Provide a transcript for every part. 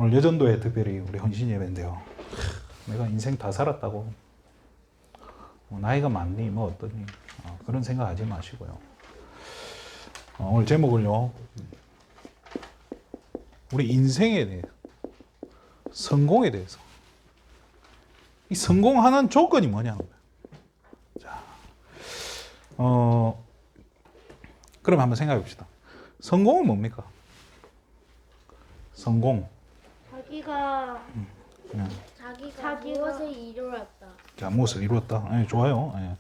오늘 여전도에 특별히 우리 헌신 예배인데요. 내가 인생 다 살았다고 뭐 나이가 많니 뭐 어떠니 그런 생각하지 마시고요. 오늘 제목을요, 우리 인생에 대해서, 성공에 대해서, 이 성공하는 조건이 뭐냐는 거예요. 자, 그럼 한번 생각해 봅시다. 성공은 뭡니까? 성공. 자기가 무엇을 이루었다. 자, 무엇을 이루었다. 예, 좋아요. 예.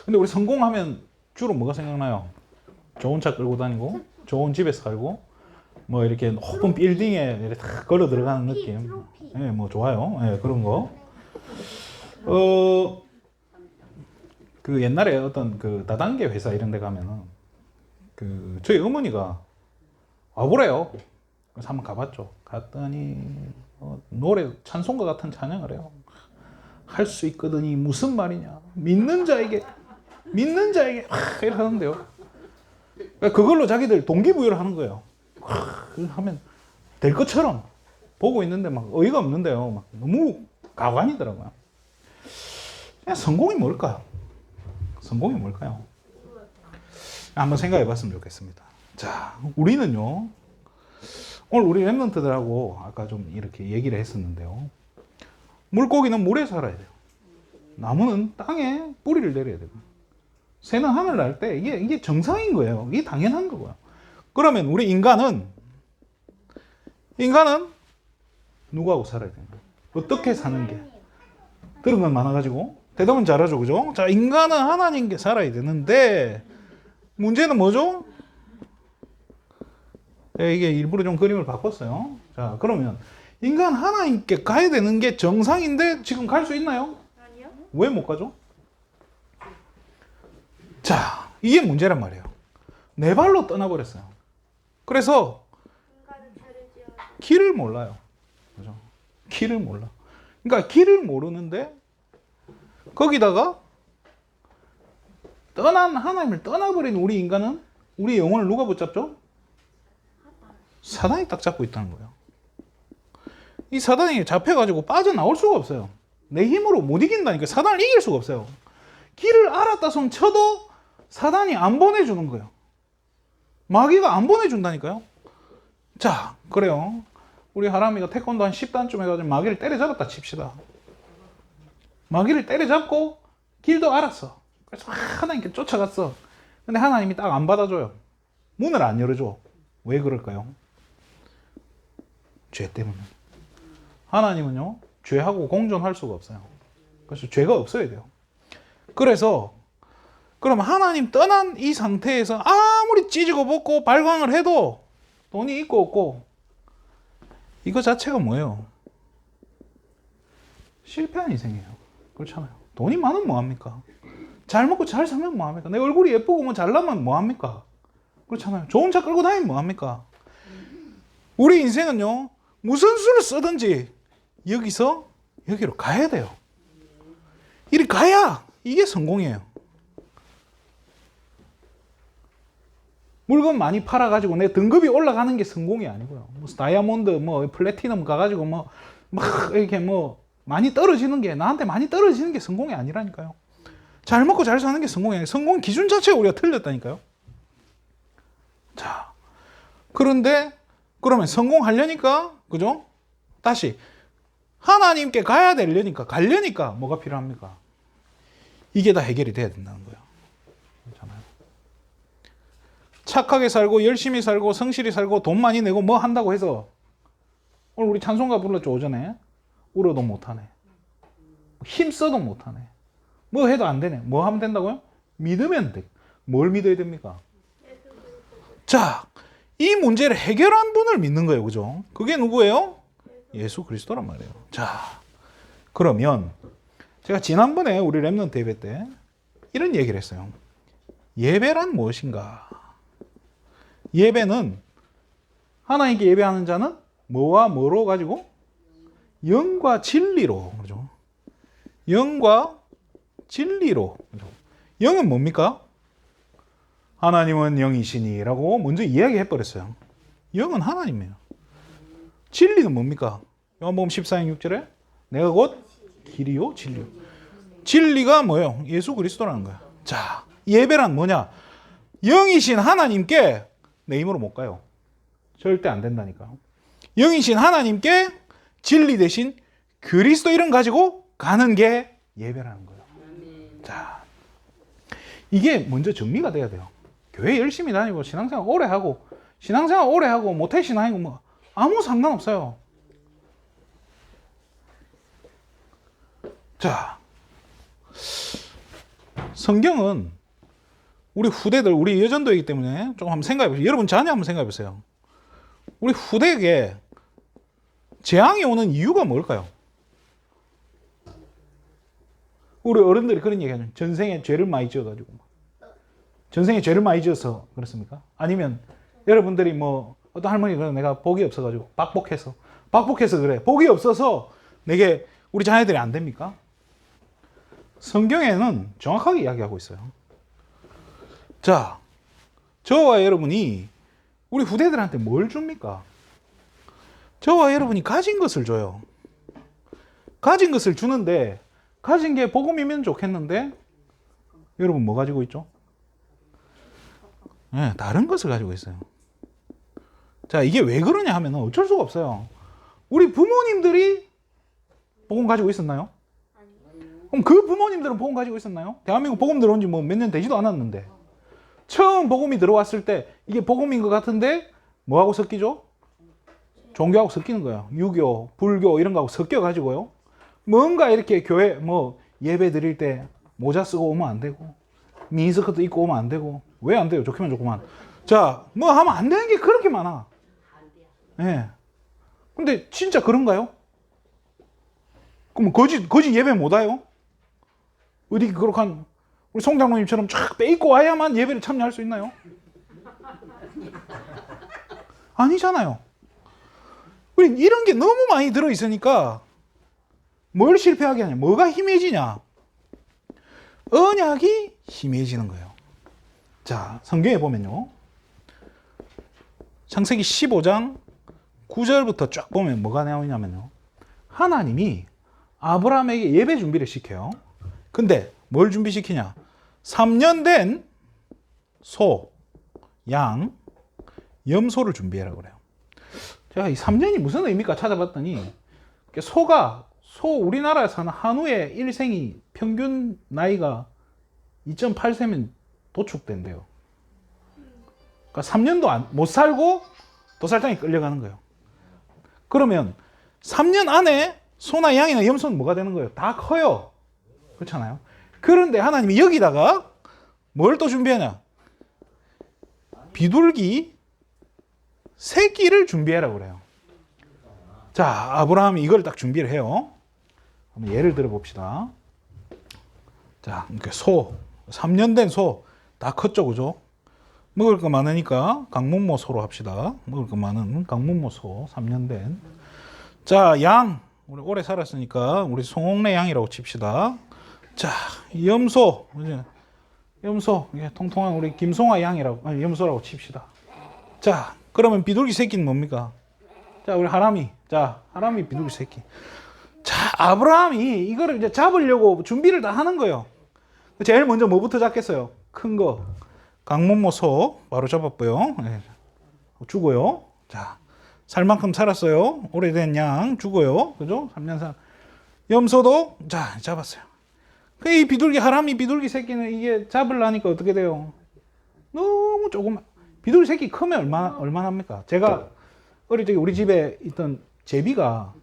근데 우리 성공하면 주로 뭐가 생각나요? 좋은 차 끌고 다니고, 좋은 집에 살고, 뭐 이렇게 높은 빌딩에 이렇게 탁 걸어 들어가는 느낌. 예, 뭐 좋아요. 예, 그런 거. 그 옛날에 어떤 그 다단계 회사 이런 데 가면은 그 저희 어머니가 와보래요. 그래서 한번 가봤죠. 갔더니 노래 찬송가 같은 찬양을 해요. 할 수 있거든이 무슨 말이냐. 믿는 자에게 이렇게 하는데요. 그러니까 그걸로 자기들 동기부여를 하는 거예요. 하면 될 것처럼 보고 있는데 막 어이가 없는데요. 막 너무 가관이더라고요. 성공이 뭘까요? 성공이 뭘까요? 한번 생각해 봤으면 좋겠습니다. 자, 우리는요, 오늘 우리 랩런트들하고 아까 좀 이렇게 얘기를 했었는데요. 물고기는 물에 살아야 돼요. 나무는 땅에 뿌리를 내려야 돼요. 새는 하늘 날 때 이게 정상인 거예요. 이게 당연한 거고요. 그러면 우리 인간은 누구하고 살아야 되나? 어떻게 사는 게? 들은 건 많아가지고 대답은 잘하죠, 그죠? 자, 인간은 하나님께 살아야 되는데 문제는 뭐죠? 이게 일부러 좀 그림을 바꿨어요. 자, 그러면 인간 하나님께 가야 되는 게 정상인데 지금 갈 수 있나요? 아니요. 왜 못 가죠? 자, 이게 문제란 말이에요. 내 발로 떠나버렸어요. 그래서 길을 몰라요. 그죠? 길을 몰라. 그러니까 길을 모르는데 거기다가 하나님을 떠나버린 우리 인간은 우리 영혼을 누가 붙잡죠? 사단이 딱 잡고 있다는 거예요. 이 사단이 잡혀가지고 빠져나올 수가 없어요. 내 힘으로 못 이긴다니까. 사단을 이길 수가 없어요. 길을 알았다 손 쳐도 사단이 안 보내주는 거예요. 마귀가 안 보내준다니까요. 자, 그래요. 우리 하람이가 태권도 한 10단쯤 해가지고 마귀를 때려잡았다 칩시다. 마귀를 때려잡고 길도 알았어. 그래서 하나님께 쫓아갔어. 근데 하나님이 딱 안 받아줘요. 문을 안 열어줘. 왜 그럴까요? 죄 때문에. 하나님은요, 죄하고 공존할 수가 없어요. 그래서 죄가 없어야 돼요. 그래서 그럼 하나님 떠난 이 상태에서 아무리 찢고 벗고 발광을 해도 돈이 있고 없고 이거 자체가 뭐예요? 실패한 인생이에요. 그렇잖아요. 돈이 많으면 뭐합니까? 잘 먹고 잘 살면 뭐합니까? 내 얼굴이 예쁘고 뭐 잘나면 뭐합니까? 그렇잖아요. 좋은 차 끌고 다니면 뭐합니까? 우리 인생은요, 무슨 수를 쓰든지 여기서 여기로 가야 돼요. 이리 가야 이게 성공이에요. 물건 많이 팔아가지고 내 등급이 올라가는 게 성공이 아니고요. 무슨 다이아몬드, 뭐 플래티넘 가가지고 뭐 막 이렇게 뭐 많이 떨어지는 게 나한테 많이 떨어지는 게 성공이 아니라니까요. 잘 먹고 잘 사는 게 성공이 아니에요. 성공 기준 자체가 우리가 틀렸다니까요. 자, 그런데 그러면 성공하려니까, 그죠? 다시 하나님께 가야 되려니까, 가려니까 뭐가 필요합니까? 이게 다 해결이 돼야 된다는 거예요. 그렇잖아요. 착하게 살고 열심히 살고 성실히 살고 돈 많이 내고 뭐 한다고 해서 오늘 우리 찬송가 불렀죠, 오전에. 울어도 못하네. 힘써도 못하네. 뭐 해도 안 되네. 뭐 하면 된다고요? 믿으면 돼. 뭘 믿어야 됩니까? 자, 이 문제를 해결한 분을 믿는 거예요. 그죠? 그게 누구예요? 예수 그리스도란 말이에요. 자, 그러면 제가 지난번에 우리 랩런트 예배 때 이런 얘기를 했어요. 예배란 무엇인가? 예배는 하나님께 예배하는 자는 뭐와 뭐로 가지고? 영과 진리로. 그죠? 영과 진리로. 그죠? 영은 뭡니까? 하나님은 영이시니 라고 먼저 이야기해 버렸어요. 영은 하나님이에요. 진리는 뭡니까? 요한복음 14장 6절에 내가 곧 길이요 진리요. 진리가 뭐예요? 예수 그리스도라는 거야. 자, 예배란 뭐냐? 영이신 하나님께 내 힘으로 못 가요. 절대 안 된다니까. 영이신 하나님께 진리 대신 그리스도 이름 가지고 가는 게 예배라는 거예요. 자, 이게 먼저 정리가 돼야 돼요. 교회 열심히 다니고 신앙생활 오래 하고 신앙생활 오래 하고 모태 신앙이고 뭐 아무 상관없어요. 자, 성경은 우리 후대들, 우리 여전도이기 때문에 조금 한번 생각해 보세요. 여러분 자녀 한번 생각해 보세요. 우리 후대에게 재앙이 오는 이유가 뭘까요? 우리 어른들이 그런 얘기하죠. 전생에 죄를 많이 지어가지고. 전생에 죄를 많이 지어서 그렇습니까? 아니면 여러분들이 뭐 어떤 할머니가 내가 복이 없어가지고 박복해서 그래. 복이 없어서 내게 우리 자녀들이 안 됩니까? 성경에는 정확하게 이야기하고 있어요. 자, 저와 여러분이 우리 후대들한테 뭘 줍니까? 저와 여러분이 가진 것을 줘요. 가진 것을 주는데 가진 게 복음이면 좋겠는데 여러분 뭐 가지고 있죠? 네, 다른 것을 가지고 있어요. 자, 이게 왜 그러냐 하면 어쩔 수가 없어요. 우리 부모님들이 복음 가지고 있었나요? 그럼 그 부모님들은 복음 가지고 있었나요? 대한민국 복음 들어온 지 뭐 몇 년 되지도 않았는데 처음 복음이 들어왔을 때 이게 복음인 것 같은데 뭐하고 섞이죠? 종교하고 섞이는 거예요. 유교, 불교 이런 거하고 섞여가지고요. 뭔가 이렇게 교회 뭐 예배 드릴 때 모자 쓰고 오면 안 되고 미니스커트 입고 오면 안 되고 왜 안 돼요? 좋기만 좋구만. 자, 뭐 하면 안 되는 게 그렇게 많아. 예. 네. 근데 진짜 그런가요? 그럼 거짓 예배 못 와요? 어디 그렇게 한 우리 송 장로님처럼 쫙 빼입고 와야만 예배를 참여할 수 있나요? 아니잖아요. 우리 이런 게 너무 많이 들어있으니까 뭘 실패하게 하냐? 뭐가 힘해지냐? 언약이 힘해지는 거예요. 자, 성경에 보면요. 창세기 15장 9절부터 쫙 보면 뭐가 나오냐면요. 하나님이 아브라함에게 예배 준비를 시켜요. 근데 뭘 준비시키냐? 3년 된 소, 양, 염소를 준비해라 그래요. 제가 이 3년이 무슨 의미일까 찾아봤더니 우리나라에 사는 한우의 일생이 평균 나이가 2.8세면 도축된대요. 그러니까 3년도 못 살고 도살장에 끌려가는 거예요. 그러면 3년 안에 소나 양이나 염소는 뭐가 되는 거예요? 다 커요. 그렇잖아요. 그런데 하나님이 여기다가 뭘 또 준비하냐? 비둘기 새끼를 준비해라 그래요. 자, 아브라함이 이걸 딱 준비를 해요. 한번 예를 들어 봅시다. 자, 이렇게 3년 된 소 다 컸죠, 그죠? 먹을 거 많으니까 강문모 소로 합시다. 먹을 거 많은 강문모 소 3년 된. 자, 양 우리 오래 살았으니까 우리 송옥래 양이라고 칩시다. 자, 염소 이게 통통한 우리 김송아 양이라고 염소라고 칩시다. 자, 그러면 비둘기 새끼는 뭡니까? 자, 우리 하람이 비둘기 새끼. 자, 아브라함이 이거를 이제 잡으려고 준비를 다 하는 거예요. 제일 먼저 뭐부터 잡겠어요? 큰 거. 강문모 소 바로 잡았고요. 네. 주고요. 자, 살 만큼 살았어요. 오래된 양 주고요. 그죠? 3년 살. 염소도 자, 잡았어요. 이 하람이 비둘기 새끼는 이게 잡으려니까 어떻게 돼요? 너무 조금. 비둘기 새끼 크면 얼마나 합니까? 제가 어릴 때 우리 집에 있던 제비가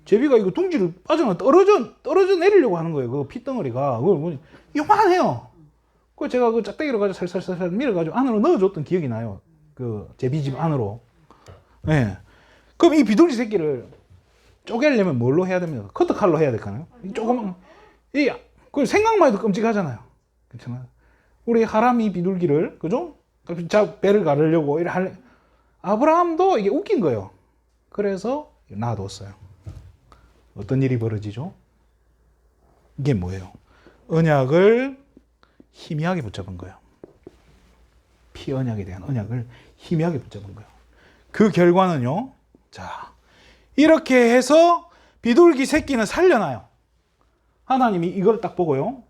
이거 둥지를 빠져나 떨어져 내리려고 하는 거예요. 그 핏덩어리가. 그걸 요만해요. 그래서 제가 그 짝대기로 가지고 살살살 밀어가지고 안으로 넣어줬던 기억이 나요. 그 제비집 안으로. 예. 네. 그럼 이 비둘기 새끼를 쪼개려면 뭘로 해야 됩니까? 커터칼로 해야 될까요? 조금, 그 생각만 해도 끔찍하잖아요. 그렇잖아요. 우리 하람이 비둘기를, 그죠? 배를 가르려고 아브라함도 이게 웃긴 거예요. 그래서 놔뒀어요. 어떤 일이 벌어지죠? 이게 뭐예요? 언약을 희미하게 붙잡은 거예요. 피언약에 대한 언약을 희미하게 붙잡은 거예요. 그 결과는요. 자, 이렇게 해서 비둘기 새끼는 살려놔요. 하나님이 이걸 딱 보고요.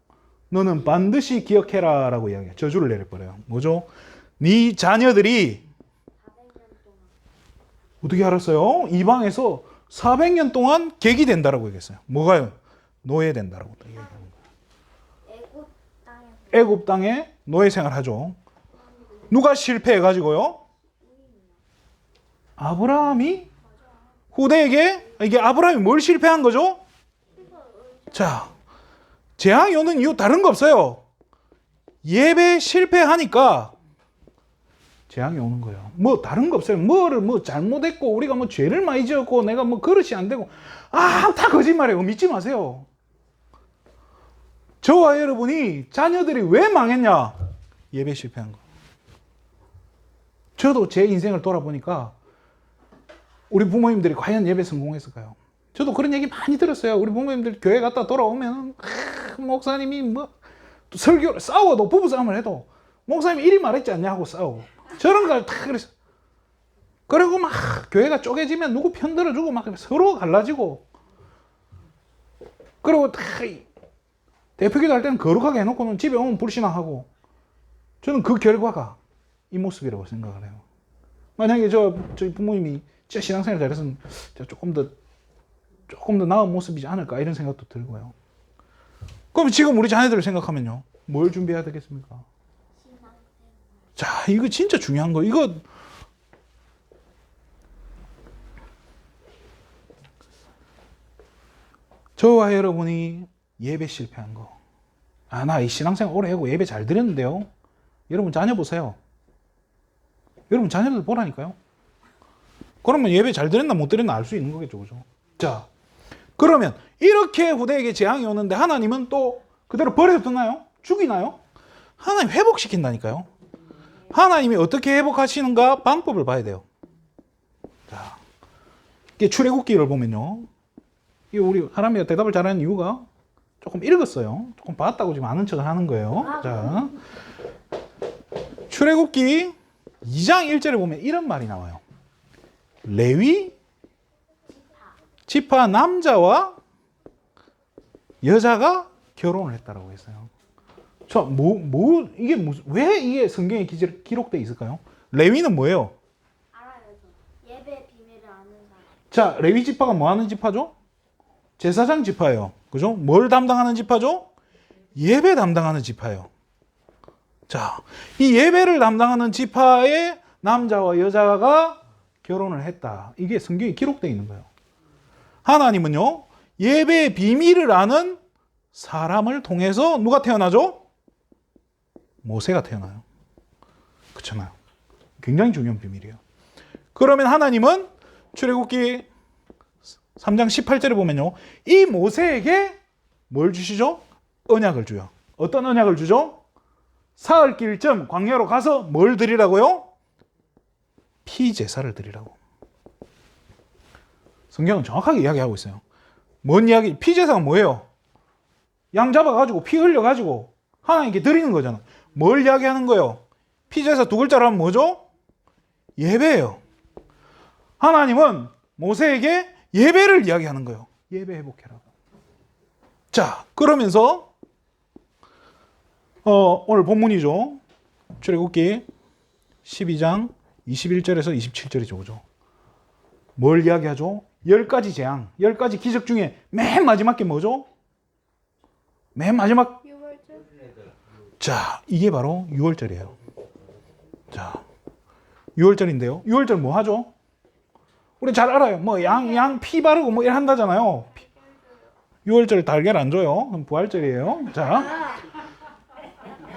너는 반드시 기억해라 라고 이야기해요. 저주를 내려버려요. 뭐죠? 네 자녀들이 어떻게 알았어요? 이방에서 400년 동안 객이 된다라고 얘기했어요. 뭐가요? 노예된다라고 얘기하는 거예요. 애굽 땅에 노예 생활하죠. 누가 실패해가지고요? 아브라함이 후대에게, 이게 아브라함이 뭘 실패한 거죠? 자, 재앙이 오는 이유 다른 거 없어요. 예배 실패하니까 재앙이 오는 거예요. 뭐 다른 거 없어요. 뭐를 뭐 잘못했고 우리가 뭐 죄를 많이 지었고 내가 뭐 그릇이 안 되고 다 거짓말이에요. 믿지 마세요. 저와 여러분이 자녀들이 왜 망했냐? 예배 실패한 거. 저도 제 인생을 돌아보니까 우리 부모님들이 과연 예배 성공했을까요? 저도 그런 얘기 많이 들었어요. 우리 부모님들 교회 갔다 돌아오면 목사님이 뭐 설교를 싸워도 부부싸움을 해도 목사님이 이리 말했지 않냐 하고 싸우고 저런 걸 다 그랬어. 그리고 막 교회가 쪼개지면 누구 편 들어주고 막 서로 갈라지고 그리고 다 대표기도 할 때는 거룩하게 해놓고는 집에 오면 불신앙하고 저는 그 결과가 이 모습이라고 생각을 해요. 만약에 저희 부모님이 진짜 신앙생활 잘했으면 조금 더 나은 모습이지 않을까 이런 생각도 들고요. 그럼 지금 우리 자녀들을 생각하면요. 뭘 준비해야 되겠습니까? 자, 이거 진짜 중요한 거. 이거 저와 여러분이 예배 실패한 거. 나 이 신앙생활 오래 하고 예배 잘 드렸는데요. 여러분 자녀 보세요. 여러분 자녀들 보라니까요. 그러면 예배 잘 드렸나 못 드렸나 알 수 있는 거겠죠. 그죠? 자, 그러면 이렇게 후대에게 재앙이 오는데 하나님은 또 그대로 버려두나요? 죽이나요? 하나님 회복시킨다니까요. 하나님이 어떻게 회복하시는가 방법을 봐야 돼요. 자, 이게 출애굽기를 보면요. 이게 우리 하람이가 대답을 잘하는 이유가 조금 읽었어요. 조금 봤다고 지금 아는 척을 하는 거예요. 자, 출애굽기 2장 1절에 보면 이런 말이 나와요. 레위 지파 남자와 여자가 결혼을 했다라고 했어요. 자, 이게 왜 이게 성경에 기록되어 있을까요? 레위는 뭐예요? 알아요. 예배 비밀을 아는 사람. 자, 레위 지파가 뭐 하는 지파죠? 제사장 지파예요. 그죠? 뭘 담당하는 지파죠? 예배 담당하는 지파예요. 자, 이 예배를 담당하는 지파의 남자와 여자가 결혼을 했다. 이게 성경에 기록되어 있는 거예요. 하나님은요, 예배의 비밀을 아는 사람을 통해서 누가 태어나죠? 모세가 태어나요. 그렇잖아요. 굉장히 중요한 비밀이에요. 그러면 하나님은 출애굽기 3장 18절에 보면요. 이 모세에게 뭘 주시죠? 언약을 줘요. 어떤 언약을 주죠? 사흘길쯤 광야로 가서 뭘 드리라고요? 피제사를 드리라고. 성경은 정확하게 이야기하고 있어요. 뭔 이야기? 피제사가 뭐예요? 양 잡아가지고 피 흘려가지고 하나님께 드리는 거잖아. 뭘 이야기하는 거예요? 피제사 두 글자로 하면 뭐죠? 예배예요. 하나님은 모세에게 예배를 이야기하는 거예요. 예배 회복해라. 자, 그러면서 오늘 본문이죠. 출애굽기 12장 21절에서 27절이죠. 그죠? 뭘 이야기하죠? 10가지 재앙, 10가지 기적 중에 맨 마지막 게 뭐죠? 맨 마지막. 6월절. 자, 이게 바로 6월절이에요. 자, 6월절인데요. 6월절 뭐 하죠? 우리 잘 알아요. 뭐 양 피 바르고 뭐 이래 한다잖아요. 6월절 달걀 안 줘요. 그럼 부활절이에요. 자,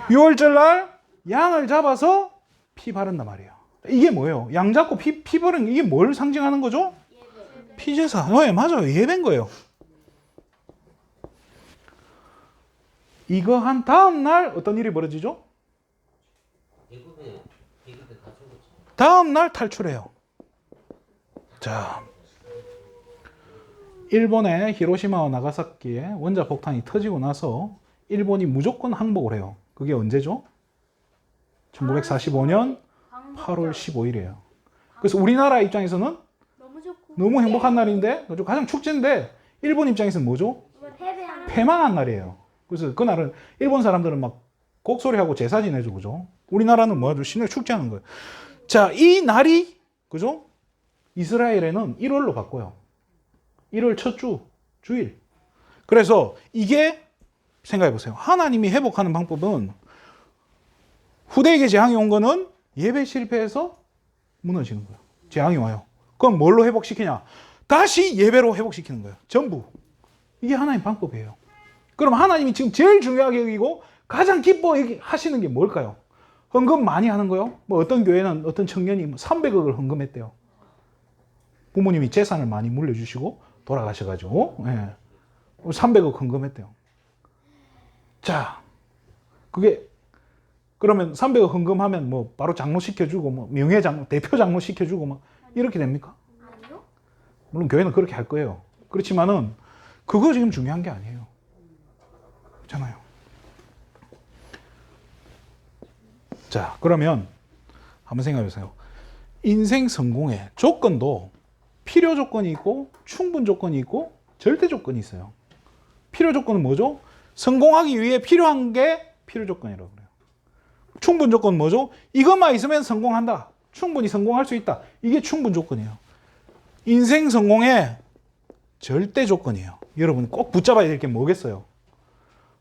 6월절 날 양을 잡아서 피 바른단 말이에요. 이게 뭐예요? 양 잡고 피 바른 이게 뭘 상징하는 거죠? 피제사. 네, 맞아요. 예배인 거예요. 이거 한 다음 날 어떤 일이 벌어지죠? 다음 날 탈출해요. 자, 일본의 히로시마와 나가사키에 원자 폭탄이 터지고 나서 일본이 무조건 항복을 해요. 그게 언제죠? 1945년 8월 15일이에요. 그래서 우리나라 입장에서는 너무 좋고. 너무 행복한 날인데, 그죠? 가장 축제인데 일본 입장에서는 뭐죠? 패배하는 패망한 날이에요. 그래서 그날은 일본 사람들은 막 곡소리하고 제사 지내죠, 그죠? 우리나라는 뭐하죠? 신을 축제하는 거예요. 자, 이 날이 그죠? 이스라엘에는 1월로 바꿔요. 1월 첫 주, 주일. 그래서 이게 생각해 보세요. 하나님이 회복하는 방법은 후대에게 재앙이 온 거는 예배 실패해서 무너지는 거예요. 재앙이 와요. 그럼 뭘로 회복시키냐? 다시 예배로 회복시키는 거예요. 전부. 이게 하나님 방법이에요. 그럼 하나님이 지금 제일 중요하게 여기고 가장 기뻐하시는 게 뭘까요? 헌금 많이 하는 거요? 뭐 어떤 교회는 어떤 청년이 300억을 헌금했대요. 부모님이 재산을 많이 물려주시고 돌아가셔가지고 300억 헌금했대요. 자, 그게 그러면 300억 헌금하면 뭐 바로 장로 시켜주고 뭐 명예 장로, 대표 장로 시켜주고 막 이렇게 됩니까? 아니요? 물론 교회는 그렇게 할 거예요. 그렇지만은 그거 지금 중요한 게 아니에요. 그렇잖아요. 자, 그러면 한번 생각해 보세요. 인생 성공의 조건도 필요 조건이 있고 충분 조건이 있고 절대 조건이 있어요. 필요 조건은 뭐죠? 성공하기 위해 필요한 게 필요 조건이라고 그래요. 충분 조건은 뭐죠? 이것만 있으면 성공한다. 충분히 성공할 수 있다. 이게 충분 조건이에요. 인생 성공의 절대 조건이에요. 여러분 꼭 붙잡아야 될 게 뭐겠어요?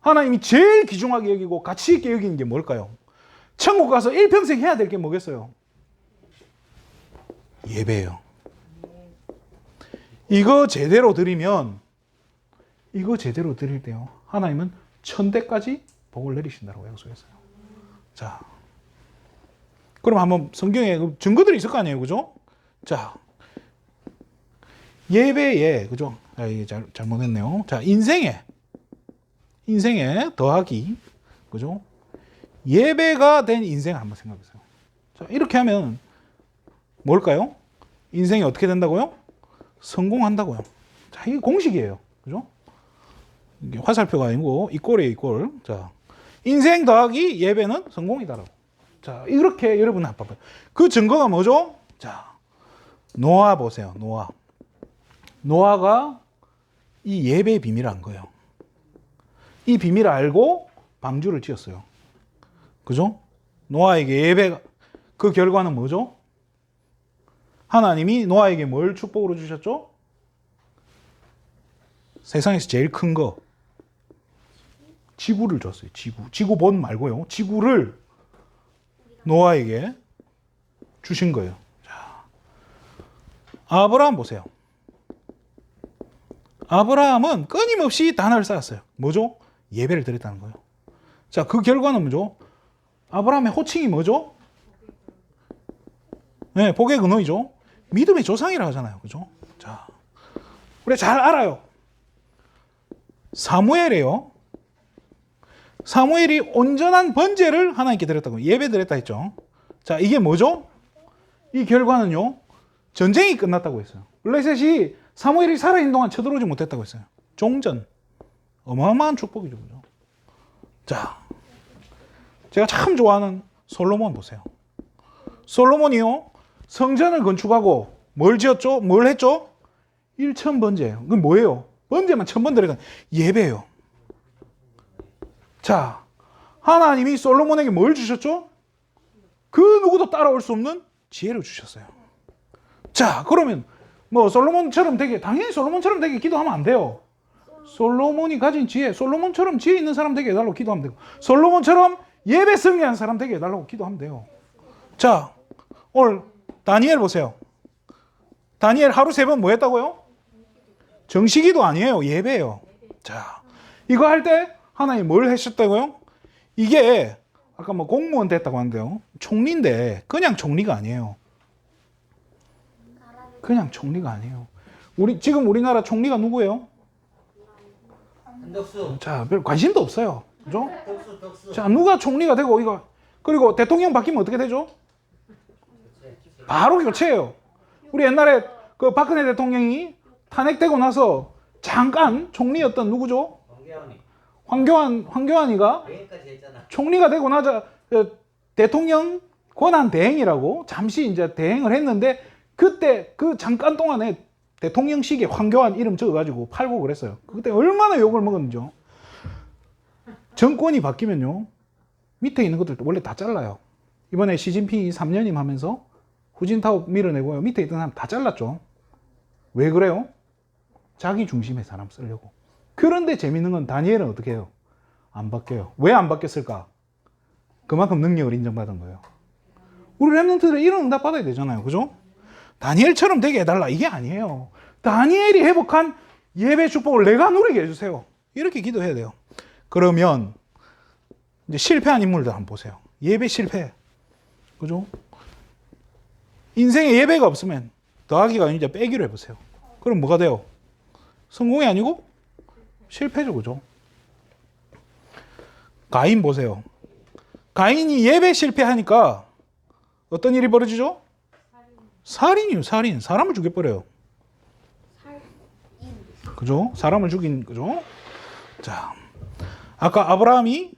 하나님이 제일 귀중하게 여기고 가치 있게 여기는 게 뭘까요? 천국 가서 일평생 해야 될 게 뭐겠어요? 예배예요. 이거 제대로 드리면, 이거 제대로 드릴 때요, 하나님은 천대까지 복을 내리신다고 약속했어요. 자, 그럼 한번 성경에 증거들이 있을 거 아니에요, 그죠? 자, 예배에, 그죠? 이게 잘못했네요. 자, 인생에 더하기, 그죠? 예배가 된 인생을 한번 생각해 보세요. 자, 이렇게 하면 뭘까요? 인생이 어떻게 된다고요? 성공한다고요. 자, 이게 공식이에요. 그죠? 이게 화살표가 아니고 이꼴이에요, 이꼴. 자, 인생 더하기 예배는 성공이다라고. 자, 이렇게 여러분 한번 봐봐요. 그 증거가 뭐죠? 자, 노아 보세요. 노아가 이 예배의 비밀을 안 거예요. 이 비밀을 알고 방주를 지었어요. 그죠? 노아에게 예배가, 그 결과는 뭐죠? 하나님이 노아에게 뭘 축복으로 주셨죠? 세상에서 제일 큰 거, 지구를 줬어요. 지구본 말고요. 지구를 노아에게 주신 거예요. 자, 아브라함 보세요. 아브라함은 끊임없이 단을 쌓았어요. 뭐죠? 예배를 드렸다는 거예요. 자, 그 결과는 뭐죠? 아브라함의 호칭이 뭐죠? 네, 복의 근원이죠. 믿음의 조상이라고 하잖아요. 그죠? 자, 우리 잘 알아요. 사무엘이에요. 사무엘이 온전한 번제를 하나님께 드렸다고, 예배 드렸다 했죠. 자, 이게 뭐죠? 이 결과는요, 전쟁이 끝났다고 했어요. 블레셋이 사무엘이 살아있는 동안 쳐들어오지 못했다고 했어요. 종전. 어마어마한 축복이죠. 그죠? 자, 제가 참 좋아하는 솔로몬 보세요. 솔로몬이요, 성전을 건축하고 뭘 지었죠? 뭘 했죠? 1,000번제예요. 그건 뭐예요? 번제만 1,000번 드리던 예배예요. 자, 하나님이 솔로몬에게 뭘 주셨죠? 그 누구도 따라올 수 없는 지혜를 주셨어요. 자, 그러면 뭐 솔로몬처럼 되게, 당연히 솔로몬처럼 되게 기도하면 안 돼요. 솔로몬이 가진 지혜, 솔로몬처럼 지혜 있는 사람 되게 해달라고 기도하면 되고, 솔로몬처럼 예배 승리한 사람 되게 해달라고 기도하면 돼요. 자, 오늘 다니엘 보세요. 다니엘 하루 3번 뭐 했다고요? 정식기도 아니에요. 예배예요. 자, 이거 할 때 하나님 뭘 하셨다고요? 이게 아까 뭐 공무원 됐다고 하는데요, 총리인데 그냥 총리가 아니에요. 그냥 총리가 아니에요. 지금 우리나라 총리가 누구예요? 한덕수. 자, 별 관심도 없어요. 그죠? 덕수. 자, 누가 총리가 되고 이거, 그리고 대통령 바뀌면 어떻게 되죠? 바로 교체예요. 우리 옛날에 그 박근혜 대통령이 탄핵되고 나서 잠깐 총리였던 누구죠? 황교안이가 여기까지 했잖아. 총리가 되고 나자 대통령 권한 대행이라고 잠시 이제 대행을 했는데, 그때 그 잠깐 동안에 대통령식에 황교안 이름 적어가지고 팔고 그랬어요. 그때 얼마나 욕을 먹었는지요. 정권이 바뀌면요, 밑에 있는 것들도 원래 다 잘라요. 이번에 시진핑이 3년임 하면서 후진타오 밀어내고요, 밑에 있던 사람 다 잘랐죠. 왜 그래요? 자기 중심의 사람 쓰려고. 그런데 재밌는 건 다니엘은 어떻게 해요? 안 바뀌어요. 왜 안 바뀌었을까? 그만큼 능력을 인정받은 거예요. 우리 랩런트들 이런 응답 받아야 되잖아요. 그죠? 다니엘처럼 되게 해달라. 이게 아니에요. 다니엘이 회복한 예배 축복을 내가 누리게 해주세요. 이렇게 기도해야 돼요. 그러면 이제 실패한 인물들 한번 보세요. 예배 실패. 그죠? 인생에 예배가 없으면 더하기가 아니라 빼기로 해보세요. 그럼 뭐가 돼요? 성공이 아니고 실패죠. 그죠? 가인 보세요. 가인이 예배 실패하니까 어떤 일이 벌어지죠? 살인이요, 살인. 사람을 죽여버려요. 그죠? 사람을 죽인, 그죠? 자, 아까 아브라함이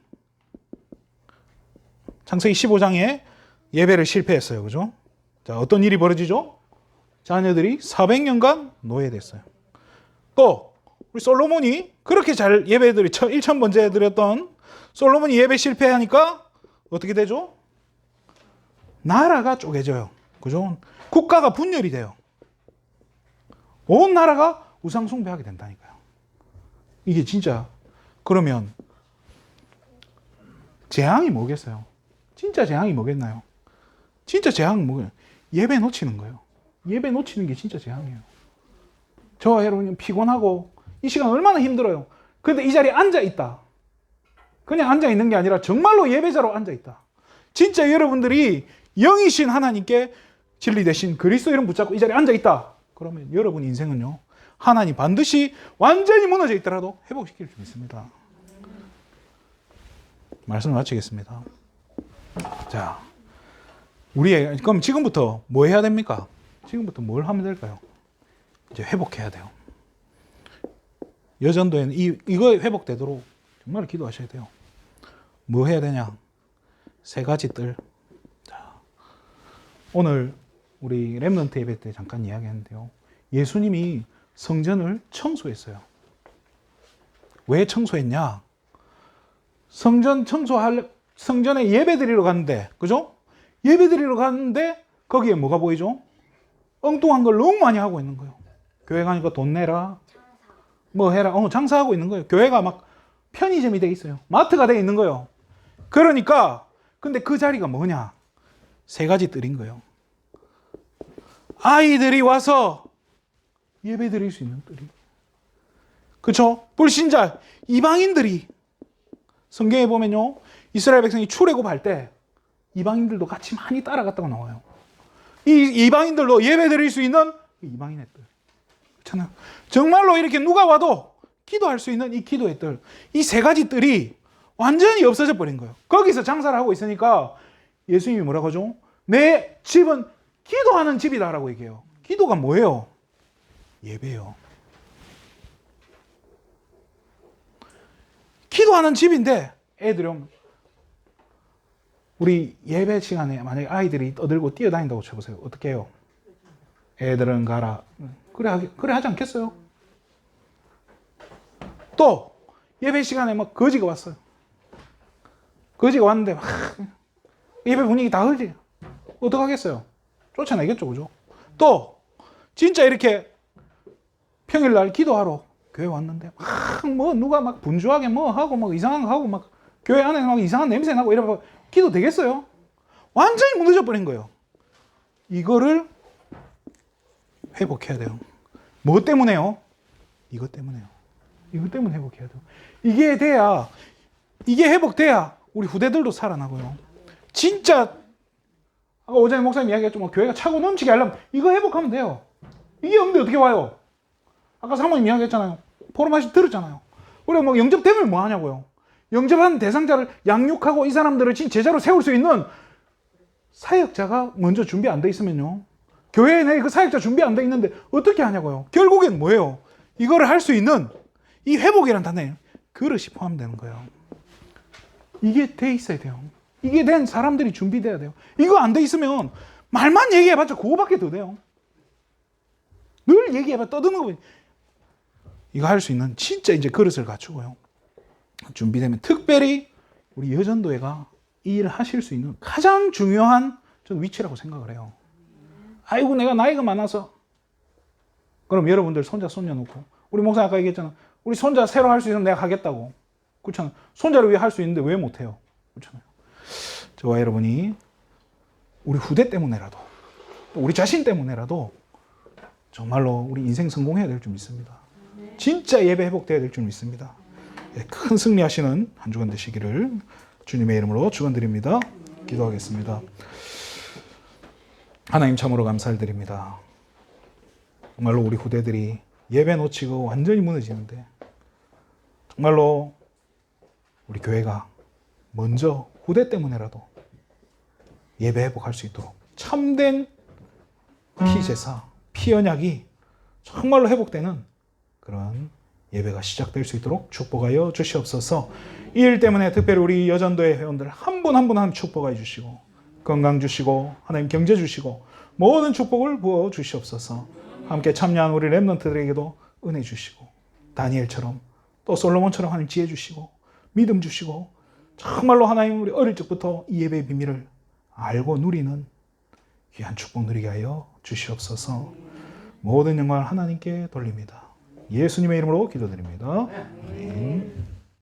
창세기 15장에 예배를 실패했어요. 그죠? 자, 어떤 일이 벌어지죠? 자녀들이 400년간 노예됐어요. 또, 우리 솔로몬이 그렇게 잘 예배들이 1000번째 드렸던 솔로몬이 예배 실패하니까 어떻게 되죠? 나라가 쪼개져요. 그죠? 국가가 분열이 돼요. 온 나라가 우상숭배하게 된다니까요. 이게 진짜, 그러면 재앙이 뭐겠어요? 진짜 재앙이 뭐겠나요? 진짜 재앙은 뭐예요? 예배 놓치는 거예요. 예배 놓치는 게 진짜 재앙이에요. 저와 여러분이 피곤하고 이 시간 얼마나 힘들어요. 그런데 이 자리에 앉아 있다. 그냥 앉아 있는 게 아니라 정말로 예배자로 앉아 있다. 진짜 여러분들이 영이신 하나님께 진리 대신 그리스도 이름 붙잡고 이 자리에 앉아 있다. 그러면 여러분 인생은요, 하나님 반드시 완전히 무너져 있더라도 회복시킬 수 있습니다. 말씀을 마치겠습니다. 자, 그럼 지금부터 뭐 해야 됩니까? 지금부터 뭘 하면 될까요? 이제 회복해야 돼요. 여전도에는 이거 회복되도록 정말 기도하셔야 돼요. 뭐 해야 되냐? 3가지 뜰. 자, 오늘 우리 렘넌트 예배 때 잠깐 이야기했는데요. 예수님이 성전을 청소했어요. 왜 청소했냐? 성전에 예배 드리러 갔는데, 그죠? 예배 드리러 갔는데, 거기에 뭐가 보이죠? 엉뚱한 걸 너무 많이 하고 있는 거예요. 교회 가니까 돈 내라, 뭐 해라, 장사하고 있는 거예요. 교회가 막 편의점이 돼 있어요. 마트가 돼 있는 거예요. 그러니까, 근데 그 자리가 뭐냐? 3가지 뜰인 거예요. 아이들이 와서 예배 드릴 수 있는 뜰이. 그쵸? 불신자, 이방인들이. 성경에 보면요, 이스라엘 백성이 출애굽할 때 이방인들도 같이 많이 따라갔다고 나와요. 이 이방인들도 예배 드릴 수 있는 이방인의 뜰. 그렇잖아요. 정말로 이렇게 누가 와도 기도할 수 있는 이 기도의 뜰. 이 3가지 뜰이 완전히 없어져 버린 거예요. 거기서 장사를 하고 있으니까 예수님이 뭐라고 하죠? 내 집은 기도하는 집이다라고 얘기해요. 기도가 뭐예요? 예배요. 기도하는 집인데 애들이 오면, 우리 예배 시간에 만약에 아이들이 떠들고 뛰어다닌다고 쳐보세요. 어떻게 해요? 애들은 가라. 그래 하지 않겠어요? 또 예배 시간에 막 거지가 왔어요. 거지가 왔는데 막 예배 분위기 다 흐지. 어떡하겠어요? 쫓아내겠죠. 그죠? 또 진짜 이렇게 평일날 기도하러 교회 왔는데 막 뭐 누가 막 분주하게 뭐 하고 막 이상한 거 하고 막 교회 안에 막 이상한 냄새 나고 이러면 기도 되겠어요? 완전히 무너져 버린 거예요. 이거를 회복해야 돼요. 뭐 때문에요? 이것 때문에요. 이것 때문에 회복해야 돼요. 이게 회복돼야 우리 후대들도 살아나고요. 진짜 아까 오전에 목사님 이야기했지만 교회가 차고 넘치게 하려면 이거 회복하면 돼요. 이게 없는데 어떻게 와요? 아까 사모님 이야기했잖아요. 포럼 하시 들었잖아요. 우리가 뭐 영접되면 뭐 하냐고요. 영접한 대상자를 양육하고 이 사람들을 진짜 제자로 세울 수 있는 사역자가 먼저 준비 안 돼 있으면요, 교회 내에 그 사역자 준비 안 돼 있는데 어떻게 하냐고요. 결국엔 뭐예요? 이거를 할 수 있는 이 회복이란 단어에 그릇이 포함되는 거예요. 이게 돼 있어야 돼요. 이게 된 사람들이 준비돼야 돼요. 이거 안 돼 있으면 말만 얘기해봤자 그거밖에 더 돼요. 늘 얘기해봐 떠드는 거. 이거 할 수 있는 진짜 이제 그릇을 갖추고요. 준비되면 특별히 우리 여전도회가 이 일을 하실 수 있는 가장 중요한 저는 위치라고 생각을 해요. 아이고 내가 나이가 많아서. 그럼 여러분들 손자 손녀 놓고 우리 목사 아까 얘기했잖아. 우리 손자 새로 할 수 있으면 내가 하겠다고. 그렇잖아요. 손자를 위해 할 수 있는데 왜 못해요? 그렇잖아요. 저와 여러분이 우리 후대 때문에라도 또 우리 자신 때문에라도 정말로 우리 인생 성공해야 될 줄 믿습니다. 진짜 예배 회복돼야 될 줄 믿습니다. 큰 승리하시는 한 주간 되시기를 주님의 이름으로 축원드립니다. 기도하겠습니다. 하나님 참으로 감사를 드립니다. 정말로 우리 후대들이 예배 놓치고 완전히 무너지는데 정말로 우리 교회가 먼저 후대 때문에라도 예배 회복할 수 있도록 참된 피제사, 피언약이 정말로 회복되는 그런 예배가 시작될 수 있도록 축복하여 주시옵소서. 이 일 때문에 특별히 우리 여전도의 회원들 한 분 한 분 하나님 축복하여 주시고 건강 주시고 하나님 경제 주시고 모든 축복을 부어 주시옵소서. 함께 참여한 우리 렘넌트들에게도 은혜 주시고 다니엘처럼 또 솔로몬처럼 하나님 지혜 주시고 믿음 주시고 정말로 하나님 우리 어릴 적부터 이 예배의 비밀을 알고 누리는 귀한 축복 누리게 하여 주시옵소서. 모든 영광을 하나님께 돌립니다. 예수님의 이름으로 기도드립니다. 아멘.